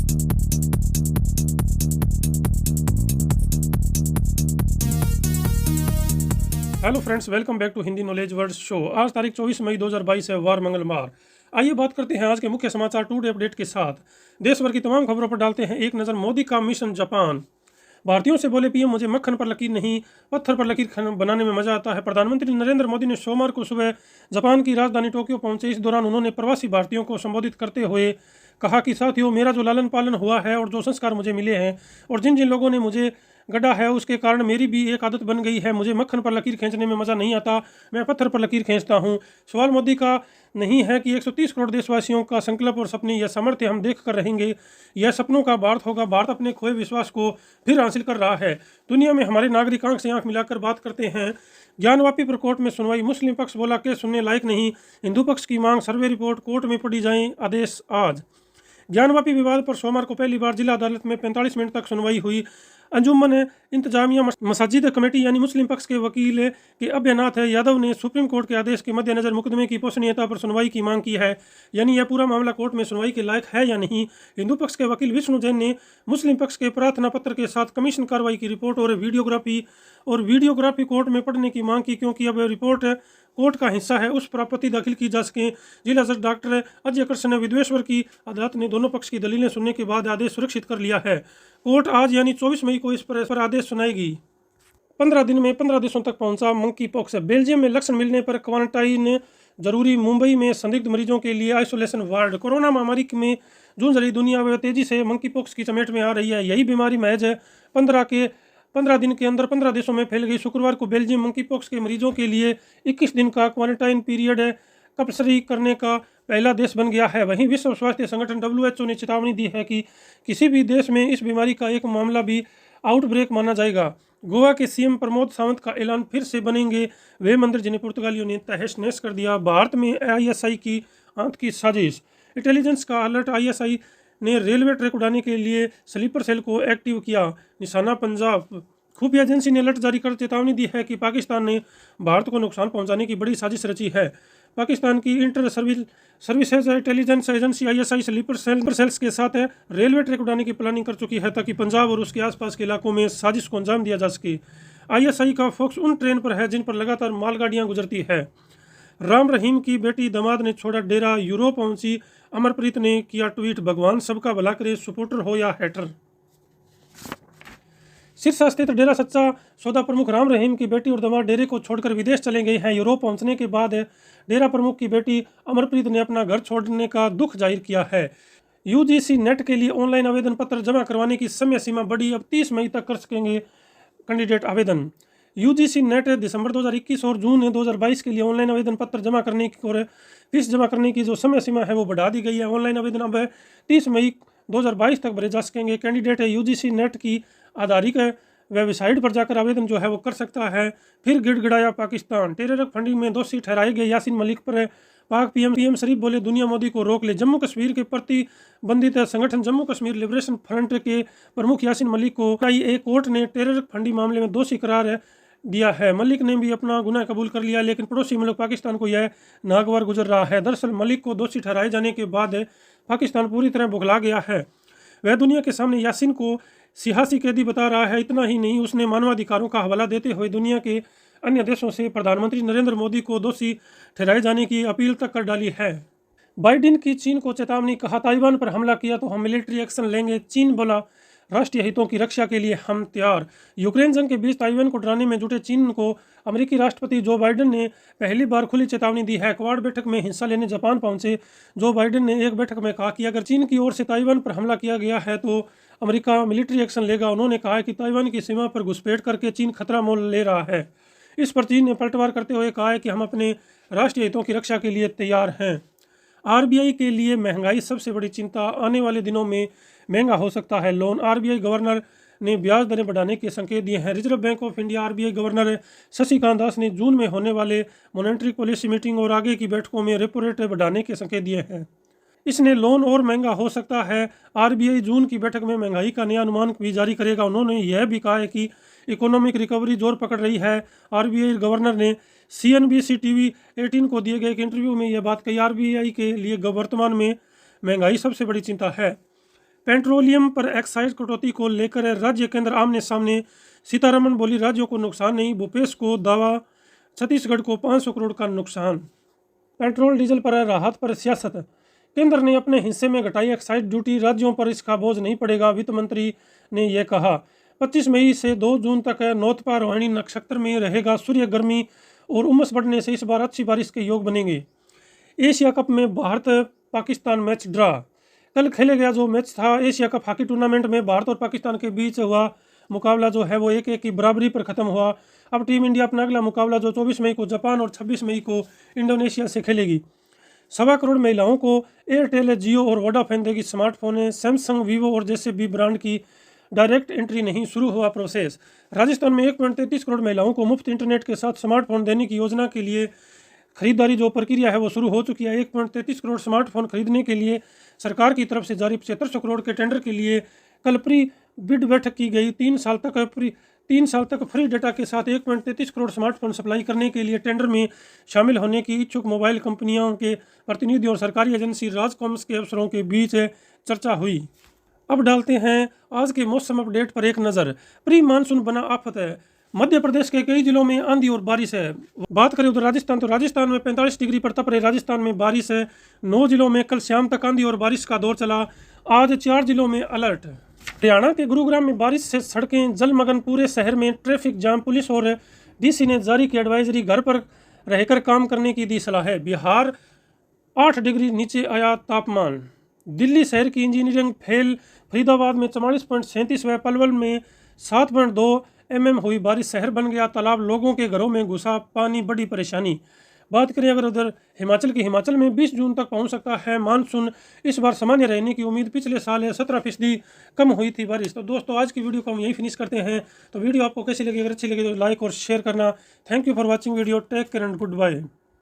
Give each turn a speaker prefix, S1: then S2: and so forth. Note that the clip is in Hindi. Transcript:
S1: Hello friends, welcome back to Hindi knowledge word show. आज तारीख 24 मई 2022 है, वार मंगलवार। आइए बात करते हैं आज के मुख्य समाचार टुडे अपडेट के साथ। देश भर की तमाम खबरों पर डालते हैं एक नज़र। मोदी का मिशन जापान। भारतीयों से बोले पीएम, मुझे मक्खन पर लकीर नहीं, पत्थर पर लकीर बनाने में मजा आता है। प्रधानमंत्री नरेंद्र मोदी ने सोमवार को सुबह जापान की राजधानी टोक्यो पहुंचे। इस दौरान उन्होंने प्रवासी भारतीयों को संबोधित करते हुए कहा कि साथियों, मेरा जो लालन पालन हुआ है और जो संस्कार मुझे मिले हैं और जिन जिन लोगों ने मुझे गढ़ा है, उसके कारण मेरी भी एक आदत बन गई है। मुझे मक्खन पर लकीर खींचने में मज़ा नहीं आता, मैं पत्थर पर लकीर खींचता हूँ। सवाल मोदी का नहीं है कि 130 करोड़ देशवासियों का संकल्प और सपने, यह सामर्थ्य हम देख कर रहेंगे। यह सपनों का भारत होगा। भारत अपने खोए विश्वास को फिर हासिल कर रहा है। दुनिया में हमारे नागरिक आंख से आंख मिलाकर बात करते हैं। ज्ञानवापी पर कोर्ट में सुनवाई। मुस्लिम पक्ष बोला के सुनने लायक नहीं। हिंदू पक्ष की मांग, सर्वे रिपोर्ट कोर्ट में पढ़ी जाए, आदेश आज। ज्ञानवापी विवाद पर सोमवार को पहली बार जिला अदालत में 45 मिनट तक सुनवाई हुई। अंजुमन इंतजामिया मसाजिद कमेटी यानी मुस्लिम पक्ष के वकील के अभयनाथ यादव ने सुप्रीम कोर्ट के आदेश के मद्देनजर मुकदमे की पोषणीयता पर सुनवाई की मांग की है, यानी यह पूरा मामला कोर्ट में सुनवाई के लायक है या नहीं। हिंदू पक्ष के वकील विष्णु जैन ने मुस्लिम पक्ष के प्रार्थना पत्र के साथ कमीशन कार्रवाई की रिपोर्ट और वीडियोग्राफी कोर्ट में पढ़ने की मांग की, क्योंकि अब रिपोर्ट कोर्ट का हिस्सा है, उस पर आपत्ति दाखिल की जा सके। जिला जज डॉक्टर अजय कृष्ण विद्वेश्वर की अदालत ने दोनों पक्ष की दलीलें सुनने के बाद आदेश सुरक्षित कर लिया है। कोर्ट आज यानी 24 मई को इस पर आदेश सुनाएगी। 15 दिन में 15 देशों तक पहुंचा मंकी पॉक्स। बेल्जियम में लक्षण मिलने पर क्वारंटाइन जरूरी। मुंबई में संदिग्ध मरीजों के लिए आइसोलेशन वार्ड। कोरोना महामारी में जूझ रही दुनिया में तेजी से मंकी पॉक्स की चपेट में आ रही है। यही बीमारी महज 15 दिन के अंदर 15 देशों में फैल गई। शुक्रवार को बेल्जियम मंकी पॉक्स के मरीजों के लिए 21 दिन का क्वारंटाइन पीरियड कंपल्सरी करने का पहला देश बन गया है। वहीं विश्व स्वास्थ्य संगठन WHO ने चेतावनी दी है कि किसी भी देश में इस बीमारी का एक मामला भी आउटब्रेक माना जाएगा। गोवा के सीएम प्रमोद सावंत का ऐलान, फिर से बनेंगे वे मंदिर जिन्हें पुर्तगालियों ने तहस नहस कर दिया। भारत में ISI की आंत की साजिश। इंटेलिजेंस का अलर्ट। ISI ने रेलवे ट्रैक उड़ाने के लिए स्लीपर सेल को एक्टिव किया। निशाना पंजाब। खुफिया एजेंसी ने अलर्ट जारी कर चेतावनी दी है कि पाकिस्तान ने भारत को नुकसान पहुंचाने की बड़ी साजिश रची है। पाकिस्तान की inter services intelligence agency ISI sleeper cells के साथ रेलवे ट्रैक उड़ाने की प्लानिंग कर चुकी है, ताकि पंजाब और उसके आसपास के इलाकों में साजिश को अंजाम दिया जा सके। ISI का फोकस उन ट्रेन पर है जिन पर लगातार मालगाड़ियां गुजरती है। राम रहीम की बेटी दामाद ने छोड़ा डेरा, यूरोप पहुंची। अमरप्रीत ने किया ट्वीट, भगवान सबका भला करे, सपोर्टर हो या हैटर। सिरसा स्थित डेरा सच्चा सौदा प्रमुख राम रहीम की बेटी और दामाद डेरे को छोड़कर विदेश चले गए हैं। यूरोप पहुंचने के बाद डेरा प्रमुख की बेटी अमरप्रीत ने अपना घर छोड़ने का दुख जाहिर किया है। UGC नेट के लिए ऑनलाइन आवेदन पत्र जमा करवाने की समय सीमा बढ़ी। अब 30 मई तक कर सकेंगे कैंडिडेट आवेदन। UGC नेट दिसंबर 2021 और जून 2022 के लिए ऑनलाइन आवेदन पत्र जमा करने की और फीस जमा करने की जो समय सीमा है वो बढ़ा दी गई है। ऑनलाइन आवेदन अब 30 मई 2022 तक भरे जा सकेंगे। कैंडिडेट UGC नेट की आधारित वेबसाइट पर जाकर आवेदन जो है वो कर सकता है। फिर गिड़गिड़ाया पाकिस्तान। टेरर फंडिंग में दोषी ठहराए गए यासीन मलिक पर पाक PM शरीफ बोले, दुनिया मोदी को रोक ले। जम्मू कश्मीर के प्रतिबंधित संगठन जम्मू कश्मीर लिबरेशन फ्रंट के प्रमुख यासीन मलिक को IA कोर्ट ने टेरर फंडिंग मामले में दोषी करार दिया है। मलिक ने भी अपना गुनाह कबूल कर लिया, लेकिन पड़ोसी मुल्क पाकिस्तान को यह नागवार गुजर रहा है। दरअसल मलिक को दोषी ठहराए जाने के बाद पाकिस्तान पूरी तरह बुखला गया है। वह दुनिया के सामने यासीन को सियासी कैदी बता रहा है। इतना ही नहीं, उसने मानवाधिकारों का हवाला देते हुए दुनिया के अन्य देशों से प्रधानमंत्री नरेंद्र मोदी को दोषी ठहराए जाने की अपील तक कर डाली है। बाइडेन की चीन को चेतावनी, कहा ताइवान पर हमला किया तो हम मिलिट्री एक्शन लेंगे। चीन बोला, राष्ट्रीय हितों की रक्षा के लिए हम तैयार। यूक्रेन जंग के बीच ताइवान को डराने में जुटे चीन को अमेरिकी राष्ट्रपति जो बाइडेन ने पहली बार खुली चेतावनी दी है। क्वाड बैठक में हिस्सा लेने जापान पहुंचे जो बाइडेन ने एक बैठक में कहा कि अगर चीन की ओर से ताइवान पर हमला किया गया है तो अमेरिका मिलिट्री एक्शन लेगा। उन्होंने कहा कि ताइवान की सीमा पर घुसपैठ करके चीन खतरा मोल ले रहा है। इस पर चीन ने पलटवार करते हुए कहा है कि हम अपने राष्ट्रीय हितों की रक्षा के लिए तैयार हैं। RBI के लिए महंगाई सबसे बड़ी चिंता, आने वाले दिनों में महंगा हो सकता है लोन। RBI गवर्नर ने ब्याज दरें बढ़ाने के संकेत दिए हैं। Reserve Bank of India RBI governor Shaktikanta Das ने जून में होने वाले मॉनेटरी पॉलिसी मीटिंग और आगे की बैठकों में रेपो रेट बढ़ाने के संकेत दिए हैं। इसने लोन और महंगा हो सकता है। RBI जून की बैठक में महंगाई का नया अनुमान भी जारी करेगा। उन्होंने यह भी कहा है कि इकोनॉमिक रिकवरी जोर पकड़ रही है। RBI गवर्नर ने CNBC TV 18 को दिए गए एक इंटरव्यू में यह बात कही। RBI के लिए वर्तमान में महंगाई सबसे बड़ी चिंता है। पेट्रोलियम पर एक्साइज कटौती को लेकर राज्य केंद्र आमने सामने। सीतारमण बोली, राज्यों को नुकसान नहीं, भूपेश को दावा, छत्तीसगढ़ को 500 करोड़ का नुकसान। पेट्रोल डीजल पर राहत पर सियासत। केंद्र ने अपने हिस्से में घटाई एक्साइज ड्यूटी, राज्यों पर इसका बोझ नहीं पड़ेगा, वित्त मंत्री ने यह कहा। 25 मई से 2 जून तक नौतपा रोहिणी नक्षत्र में रहेगा सूर्य, गर्मी और उमस बढ़ने से इस बार अच्छी बारिश के योग बनेंगे। एशिया कप में भारत पाकिस्तान मैच ड्रा। कल खेले गया जो मैच था एशिया कप हॉकी टूर्नामेंट में, भारत और पाकिस्तान के बीच हुआ मुकाबला जो है वो 1-1 की बराबरी पर खत्म हुआ। अब टीम इंडिया अपना अगला मुकाबला जो 24 मई को जापान और 26 मई को इंडोनेशिया से खेलेगी। 1.25 करोड़ महिलाओं को एयरटेल, जियो और वोडाफोन देगी स्मार्टफोन। सैमसंग, वीवो और जैसे भी ब्रांड की डायरेक्ट एंट्री नहीं, शुरू हुआ प्रोसेस। राजस्थान में 1.33 करोड़ महिलाओं को मुफ्त इंटरनेट के साथ स्मार्टफोन देने की योजना के लिए खरीदारी जो प्रक्रिया है वो शुरू हो चुकी है। 1.33 करोड़ स्मार्टफोन खरीदने के लिए सरकार की तरफ से जारी 7500 करोड़ के टेंडर के लिए कल प्री बिड बैठक की गई। 3 साल तक फ्री डेटा के साथ 1.33 करोड़ स्मार्टफोन सप्लाई करने के लिए टेंडर में शामिल होने की इच्छुक मोबाइल कंपनियों के प्रतिनिधियों और सरकारी एजेंसी राजकॉम्स के अफसरों के बीच चर्चा हुई। अब डालते हैं आज के मौसम अपडेट पर एक नज़र। प्री मानसून बना आफत है, मध्य प्रदेश के कई जिलों में आंधी और बारिश है। बात करें उधर राजस्थान, तो राजस्थान में 45 डिग्री पर तप रहे राजस्थान में बारिश है। 9 जिलों में कल शाम तक आंधी और बारिश का दौर चला। आज 4 जिलों में अलर्ट। हरियाणा के गुरुग्राम में बारिश से सड़कें जलमग्न, पूरे शहर में ट्रैफिक जाम। पुलिस और डीसी ने जारी की एडवाइजरी, घर पर रहकर काम करने की दी सलाह है। बिहार 8 डिग्री नीचे आया तापमान। दिल्ली शहर की इंजीनियरिंग फेल, फरीदाबाद में 44.37 व पलवल में 7.2 mm हुई बारिश, शहर बन गया तालाब, लोगों के घरों में घुसा पानी, बड़ी परेशानी। बात करें अगर उधर हिमाचल की, हिमाचल में 20 जून तक पहुंच सकता है मानसून, इस बार सामान्य रहने की उम्मीद। पिछले साल 17% कम हुई थी बारिश। तो दोस्तों आज की वीडियो को हम यही फिनिश करते हैं। तो वीडियो आपको कैसी लगी? अगर अच्छी लगी तो लाइक और शेयर करना। Thank you for watching video. Take care and good bye.